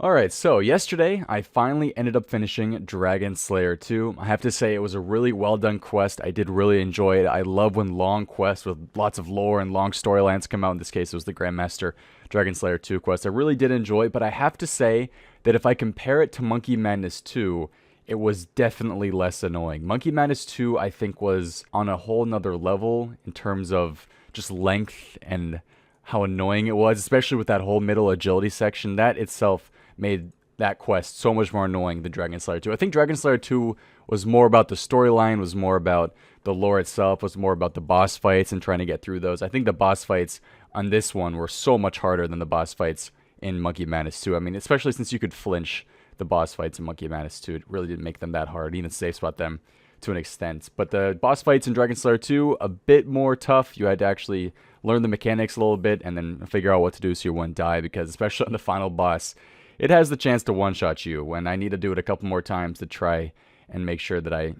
Alright, so yesterday I finally ended up finishing Dragon Slayer 2. I have to say it was a really well done quest. I did really enjoy it. I love when long quests with lots of lore and long storylines come out. In this case, it was the Grandmaster Dragon Slayer 2 quest. I really did enjoy it, but I have to say that if I compare it to Monkey Madness 2, it was definitely less annoying. Monkey Madness 2, I think, was on a whole nother level in terms of just length and how annoying it was, especially with that whole middle agility section. That itself made that quest so much more annoying than Dragon Slayer 2. I think Dragon Slayer 2 was more about the storyline, was more about the lore itself, was more about the boss fights and trying to get through those. I think the boss fights on this one were so much harder than the boss fights in Monkey Madness 2. I mean, especially since you could flinch the boss fights in Monkey Madness 2. It really didn't make them that hard, even safe spot them to an extent. But the boss fights in Dragon Slayer 2, a bit more tough. You had to actually learn the mechanics a little bit and then figure out what to do so you wouldn't die, because especially on the final boss, it has the chance to one-shot you, when I need to do it a couple more times to try and make sure that I,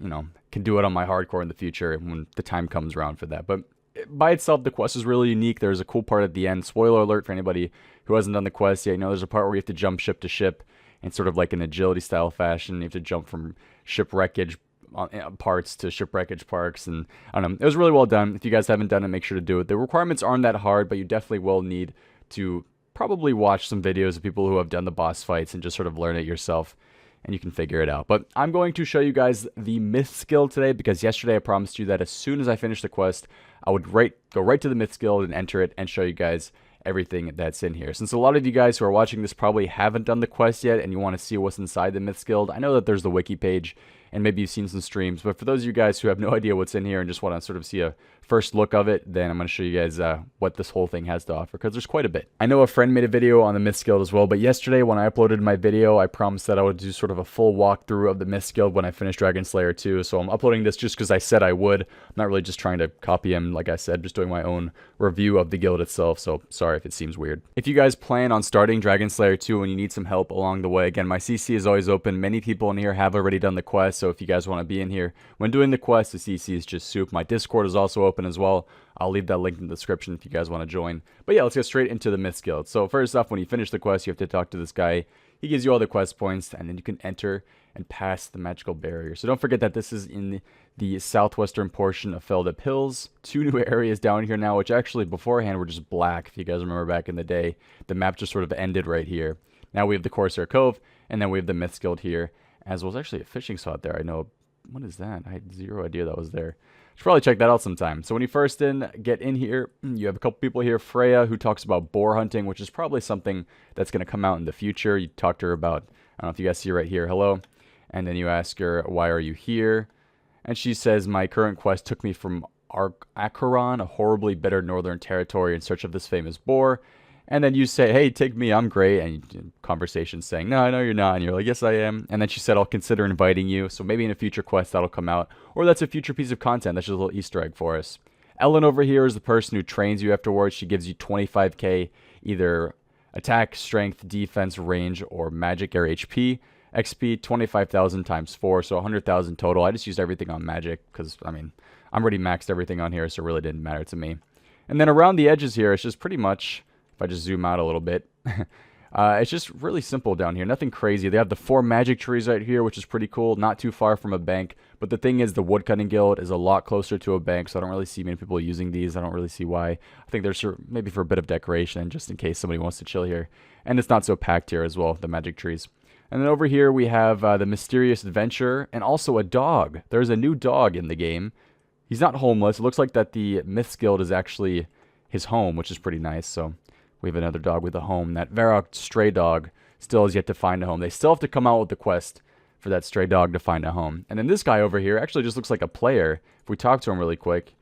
can do it on my hardcore in the future when the time comes around for that. But by itself, the quest is really unique. There's a cool part at the end. Spoiler alert for anybody who hasn't done the quest yet. There's a part where you have to jump ship to ship in sort of like an agility style fashion. You have to jump from shipwreckage parts to shipwreckage parks, and I don't know. It was really well done. If you guys haven't done it, make sure to do it. The requirements aren't that hard, but you definitely will need to probably watch some videos of people who have done the boss fights and just sort of learn it yourself, and you can figure it out. But I'm going to show you guys the Myths Guild today, because yesterday I promised you that as soon as I finish the quest, I would go right to the Myths Guild and enter it and show you guys everything that's in here. Since a lot of you guys who are watching this probably haven't done the quest yet and you want to see what's inside the Myths Guild, I know that there's the wiki page and maybe you've seen some streams, but for those of you guys who have no idea what's in here and just want to sort of see a first look of it, then I'm going to show you guys what this whole thing has to offer, because there's quite a bit. I know a friend made a video on the Myths Guild as well, but yesterday when I uploaded my video, I promised that I would do sort of a full walkthrough of the Myths Guild when I finished Dragon Slayer 2, so I'm uploading this just because I said I would. I'm not really just trying to copy him, like I said, just doing my own review of the guild itself, so sorry if it seems weird. If you guys plan on starting Dragon Slayer 2 and you need some help along the way, again, my CC is always open. Many people in here have already done the quest, so if you guys want to be in here when doing the quest, the CC is just soup. My Discord is also open as well. I'll leave that link in the description if you guys want to join. But yeah, let's get straight into the Myths Guild. So first off, when you finish the quest, you have to talk to this guy. He gives you all the quest points, and then you can enter and pass the magical barrier. So don't forget that this is in the southwestern portion of Feldip Hills. 2 new areas down here now, which actually beforehand were just black. If you guys remember back in the day, the map just sort of ended right here. Now we have the Corsair Cove, and then we have the Myths Guild here, as well as actually a fishing spot there. I know. What is that? I had zero idea that was there. Should probably check that out sometime. So when you first get in here, you have a couple people here. Freya, who talks about boar hunting, which is probably something that's going to come out in the future. You talk to her about, I don't know if you guys see right here, hello. And then you ask her, why are you here? And she says, my current quest took me from Acheron, a horribly bitter northern territory, in search of this famous boar. And then you say, hey, take me, I'm great. And conversation saying, no, I know you're not. And you're like, yes, I am. And then she said, I'll consider inviting you. So maybe in a future quest that'll come out. Or that's a future piece of content. That's just a little Easter egg for us. Ellen over here is the person who trains you afterwards. She gives you 25k, either attack, strength, defense, range, or magic or HP. XP, 25,000 times 4, so 100,000 total. I just used everything on magic because, I mean, I'm already maxed everything on here, so it really didn't matter to me. And then around the edges here, it's just pretty much, if I just zoom out a little bit, it's just really simple down here. Nothing crazy. They have the 4 magic trees right here, which is pretty cool. Not too far from a bank. But the thing is, the woodcutting guild is a lot closer to a bank, so I don't really see many people using these. I don't really see why. I think there's maybe for a bit of decoration, just in case somebody wants to chill here. And it's not so packed here as well, the magic trees. And then over here we have the mysterious adventurer and also a dog. There's a new dog in the game. He's not homeless. It looks like that the Myths Guild is actually his home, which is pretty nice. So we have another dog with a home. That Varrock stray dog still has yet to find a home. They still have to come out with the quest for that stray dog to find a home. And then this guy over here actually just looks like a player. If we talk to him really quick, ...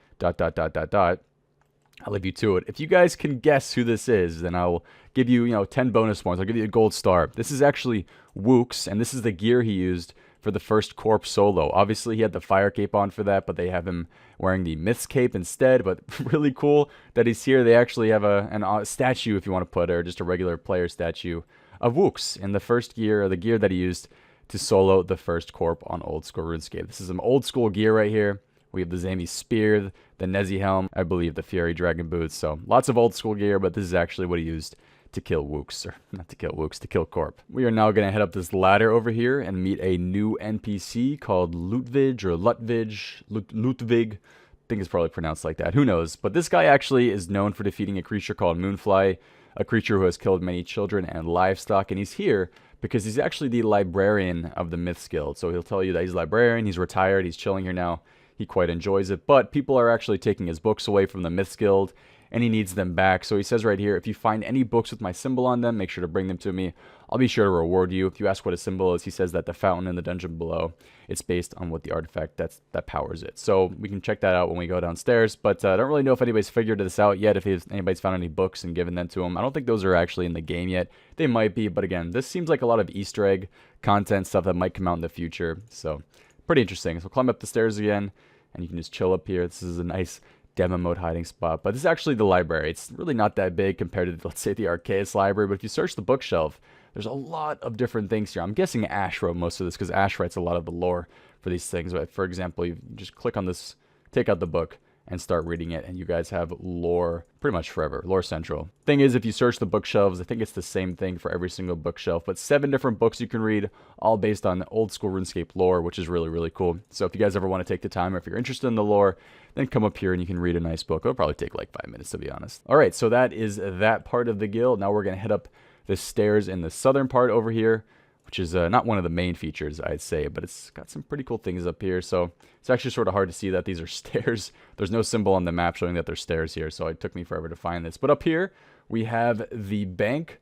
I'll leave you to it. If you guys can guess who this is, then I'll give you, 10 bonus points. I'll give you a gold star. This is actually Woox, and this is the gear he used for the first Corp solo. Obviously, he had the fire cape on for that, but they have him wearing the Myths cape instead. But really cool that he's here. They actually have a statue, if you want to put, or just a regular player statue of Woox in the first gear, or the gear that he used to solo the first Corp on Old School RuneScape. This is some old school gear right here. We have the Zami Spear, the Nezi Helm, I believe the Fury Dragon Boots. So lots of old school gear, but this is actually what he used to kill Wooks, or not to kill Wooks, to kill Corp. We are now going to head up this ladder over here and meet a new NPC called Ludwig or Ludwig. I think it's probably pronounced like that. Who knows? But this guy actually is known for defeating a creature called Moonfly, a creature who has killed many children and livestock, and he's here because he's actually the librarian of the Myths Guild. So he'll tell you that he's a librarian, he's retired, he's chilling here now, he quite enjoys it, but people are actually taking his books away from the Myths Guild, and he needs them back. So he says right here, if you find any books with my symbol on them, make sure to bring them to me. I'll be sure to reward you. If you ask what a symbol is, he says that the fountain in the dungeon below, it's based on what the artifact that powers it. So we can check that out when we go downstairs, but I don't really know if anybody's figured this out yet, if anybody's found any books and given them to him. I don't think those are actually in the game yet. They might be, but again, this seems like a lot of Easter egg content, stuff that might come out in the future. So pretty interesting. So climb up the stairs again, and you can just chill up here. This is a nice demo mode hiding spot, but this is actually the library. It's really not that big compared to, let's say, the Arceus library, but if you search the bookshelf, there's a lot of different things here. I'm guessing Ash wrote most of this because Ash writes a lot of the lore for these things. But for example, you just click on this, take out the book, and start reading it, and you guys have lore pretty much forever. Lore Central. Thing is, if you search the bookshelves, I think it's the same thing for every single bookshelf, but 7 different books you can read, all based on old school RuneScape lore, which is really, really cool. So if you guys ever want to take the time, or if you're interested in the lore, then come up here and you can read a nice book. It'll probably take like 5 minutes, to be honest. All right, so that is that part of the guild. Now we're going to head up the stairs in the southern part over here, which is not one of the main features, I'd say, but it's got some pretty cool things up here. So it's actually sort of hard to see that these are stairs. There's no symbol on the map showing that there's stairs here, so it took me forever to find this. But up here, we have the bank,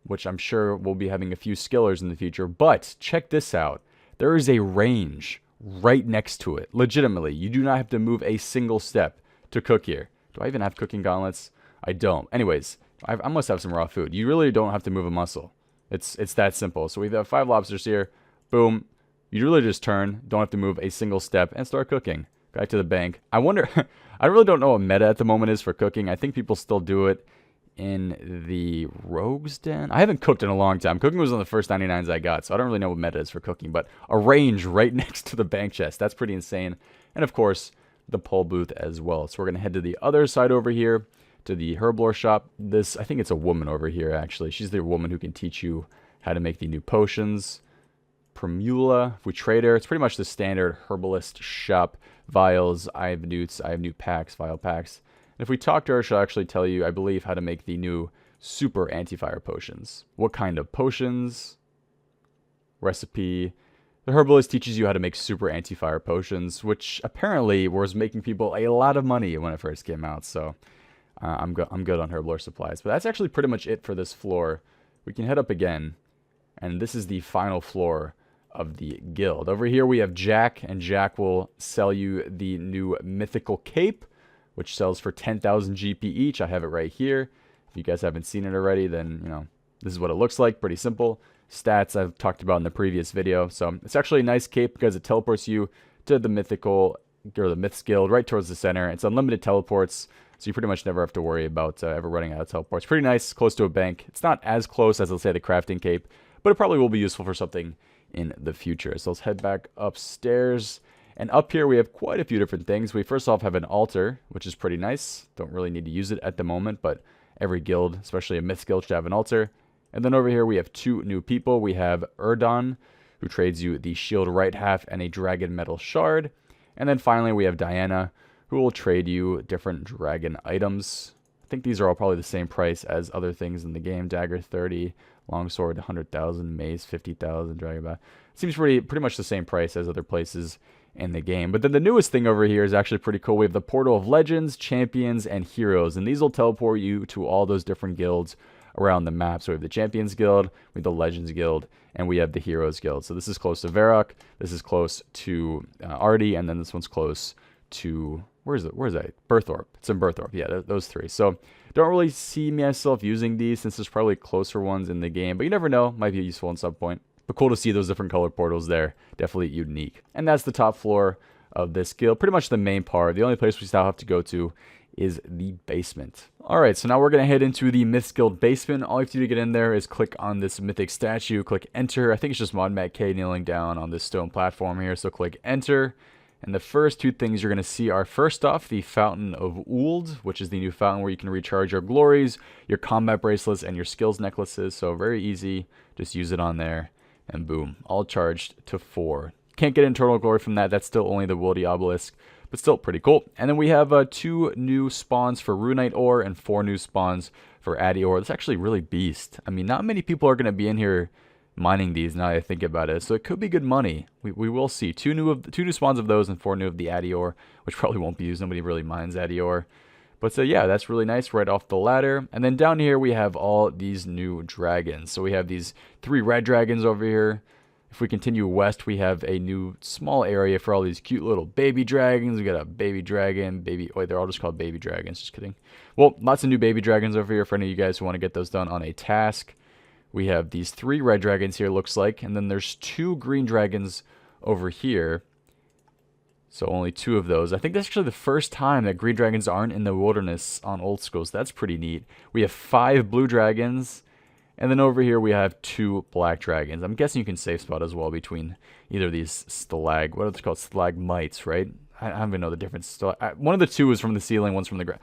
which I'm sure we'll be having a few skillers in the future. But check this out. There is a range right next to it. Legitimately, you do not have to move a single step to cook here. Do I even have cooking gauntlets? I don't. Anyways, I must have some raw food. You really don't have to move a muscle. It's that simple. So we have 5 lobsters here. Boom. You really just turn, don't have to move a single step, and start cooking. Back to the bank. I wonder, I really don't know what meta at the moment is for cooking. I think people still do it in the Rogue's Den. I haven't cooked in a long time. Cooking was on the first 99s I got, so I don't really know what meta is for cooking, but a range right next to the bank chest. That's pretty insane. And of course, the pole booth as well. So we're going to head to the other side over here, to the herblore shop. This, I think it's a woman over here, actually. She's the woman who can teach you how to make the new potions. Primula, if we trade her, it's pretty much the standard herbalist shop. Vials, I have newts, I have new packs, vial packs. And if we talk to her, she'll actually tell you, I believe, how to make the new super anti-fire potions. What kind of potions? Recipe. The herbalist teaches you how to make super anti-fire potions, which apparently was making people a lot of money when it first came out. So I'm good on herblore supplies. But that's actually pretty much it for this floor. We can head up again, and this is the final floor of the guild. Over here we have Jack, and Jack will sell you the new mythical cape, which sells for 10,000 GP each. I have it right here. If you guys haven't seen it already, then, you know, this is what it looks like. Pretty simple. Stats I've talked about in the previous video. So it's actually a nice cape because it teleports you to the mythical, or the Myths Guild, right towards the center. It's unlimited teleports, so you pretty much never have to worry about ever running out of teleports. Pretty nice, close to a bank. It's not as close as, let's say, the crafting cape, but it probably will be useful for something in the future. So let's head back upstairs. And up here we have quite a few different things. We first off have an altar, which is pretty nice. Don't really need to use it at the moment, but every guild, especially a Myths Guild, should have an altar. And then over here we have 2 new people. We have Erdon, who trades you the shield right half and a dragon metal shard. And then finally we have Diana, who will trade you different dragon items. I think these are all probably the same price as other things in the game. Dagger 30, longsword 100,000, mace 50,000, dragon bat. Seems pretty much the same price as other places in the game. But then the newest thing over here is actually pretty cool. We have the Portal of Legends, Champions, and Heroes. And these will teleport you to all those different guilds around the map. So we have the Champions Guild, we have the Legends Guild, and we have the Heroes Guild. So this is close to Varrock, this is close to Artie, and then this one's close to, where's that? Berthorpe. It's in Berthorpe. Yeah, those 3. So don't really see myself using these since there's probably closer ones in the game, but you never know. Might be useful at some point. But cool to see those different color portals there. Definitely unique. And that's the top floor of this guild. Pretty much the main part. The only place we still have to go to is the basement. Alright, so now we're going to head into the Myths Guild basement. All you have to do to get in there is click on this mythic statue, click enter. I think it's just Mod Matt K kneeling down on this stone platform here, so click enter. And the first two things you're going to see are, first off, the Fountain of Uld, which is the new fountain where you can recharge your glories, your combat bracelets, and your skills necklaces. So very easy. Just use it on there, and boom, all charged to 4. Can't get internal glory from that. That's still only the Wildy Obelisk, but still pretty cool. And then we have 2 new spawns for Runite Ore and 4 new spawns for Addy Ore. That's actually really beast. I mean, not many people are going to be in here mining these now that I think about it, so it could be good money. We will see. 2 new spawns of those and 4 new of the Addy Ore, which probably won't be used. Nobody really mines Addy Ore. But so yeah, that's really nice right off the ladder. And then down here we have all these new dragons. So we have these 3 red dragons over here. If we continue west, we have a new small area for all these cute little baby dragons. We got a baby dragon, wait, they're all just called baby dragons, just kidding. Well, lots of new baby dragons over here for any of you guys who want to get those done on a task. We have these 3 red dragons here, looks like, and then there's 2 green dragons over here. So only 2 of those. I think that's actually the first time that green dragons aren't in the wilderness on Old School, so that's pretty neat. We have 5 blue dragons, and then over here we have 2 black dragons. I'm guessing you can safe spot as well between either of these what are they called? Stalagmites, right? I don't even know the difference. One of the 2 is from the ceiling, one's from the ground.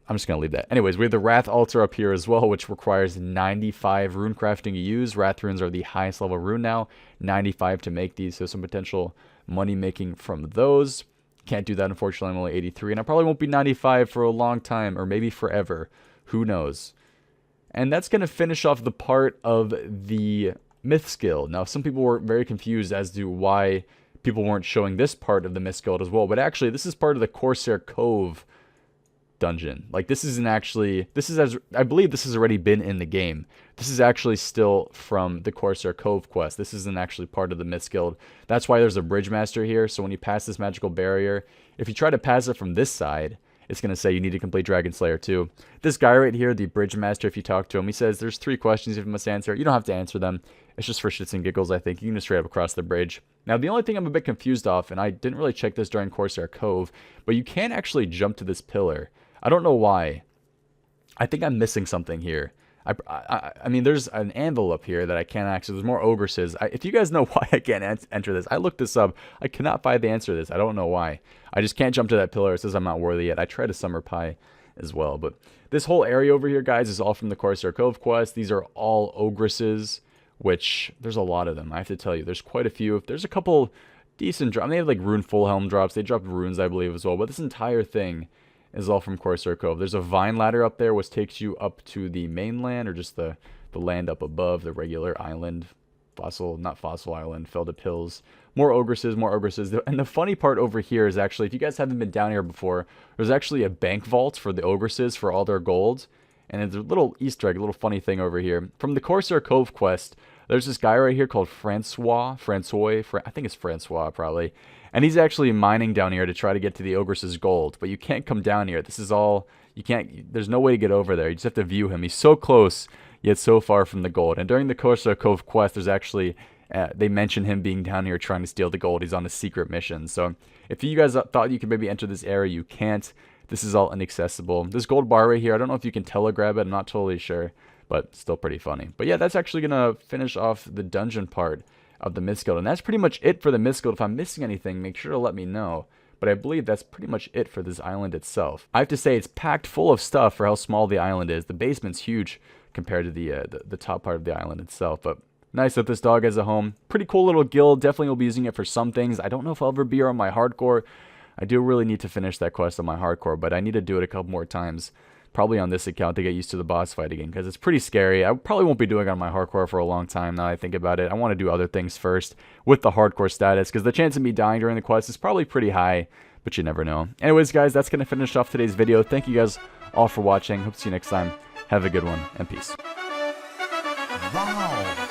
I'm just going to leave that. Anyways, we have the Wrath Altar up here as well, which requires 95 rune crafting to use. Wrath runes are the highest level rune now. 95 to make these, so some potential money making from those. Can't do that, unfortunately. I'm only 83, and I probably won't be 95 for a long time, or maybe forever. Who knows? And that's going to finish off the part of the Myth Guild. Now, some people were very confused as to why people weren't showing this part of the Myth Guild as well, but actually, this is part of the Corsair Cove dungeon. Like, this isn't actually, I believe this has already been in the game. This is actually still from the Corsair Cove quest. This isn't actually part of the Myth Guild. That's why there's a Bridge Master here. So when you pass this magical barrier, if you try to pass it from this side, it's going to say you need to complete Dragon Slayer 2. This guy right here, the Bridge Master, if you talk to him, he says there's 3 questions you must answer. You don't have to answer them. It's just for shits and giggles, I think. You can just straight up across the bridge. Now, the only thing I'm a bit confused off, and I didn't really check this during Corsair Cove, but you can actually jump to this pillar. I don't know why. I think I'm missing something here. I mean, there's an anvil up here that I can't access. There's more ogresses. If you guys know why I can't enter this, I looked this up. I cannot find the answer to this. I don't know why. I just can't jump to that pillar. It says I'm not worthy yet. I tried a summer pie as well. But this whole area over here, guys, is all from the Corsair Cove quest. These are all ogresses, which there's a lot of them. I have to tell you, there's quite a few. There's a couple decent drops. I mean, they have like rune full helm drops. They dropped runes, I believe, as well. But this entire thing is all from Corsair Cove. There's a vine ladder up there which takes you up to the mainland, or just the land up above, the regular island. Not fossil island, Feldip Hills. More ogresses, more ogresses. And the funny part over here is actually, if you guys haven't been down here before, there's actually a bank vault for the ogresses for all their gold. And there's a little Easter egg, a little funny thing over here. From the Corsair Cove quest, there's this guy right here called Francois, I think it's Francois probably. And he's actually mining down here to try to get to the ogresses' gold. But you can't come down here. This is all, there's no way to get over there. You just have to view him. He's so close, yet so far from the gold. And during the Corsair Cove quest, there's actually, they mention him being down here trying to steal the gold. He's on a secret mission. So if you guys thought you could maybe enter this area, you can't. This is all inaccessible. This gold bar right here, I don't know if you can telegrab it. I'm not totally sure, but still pretty funny. But yeah, that's actually going to finish off the dungeon part of the Myth Guild. And that's pretty much it for the Myth Guild. If I'm missing anything, make sure to let me know. But I believe that's pretty much it for this island itself. I have to say, it's packed full of stuff for how small the island is. The basement's huge compared to the top part of the island itself. But nice that this dog has a home. Pretty cool little guild. Definitely will be using it for some things. I don't know if I'll ever be here on my hardcore. I do really need to finish that quest on my hardcore, but I need to do it a couple more times. Probably on this account to get used to the boss fight again, because it's pretty scary. I probably won't be doing it on my hardcore for a long time now that I think about it. I want to do other things first with the hardcore status, because the chance of me dying during the quest is probably pretty high, but you never know. Anyways, guys, that's going to finish off today's video. Thank you guys all for watching. Hope to see you next time. Have a good one, and peace. Wow.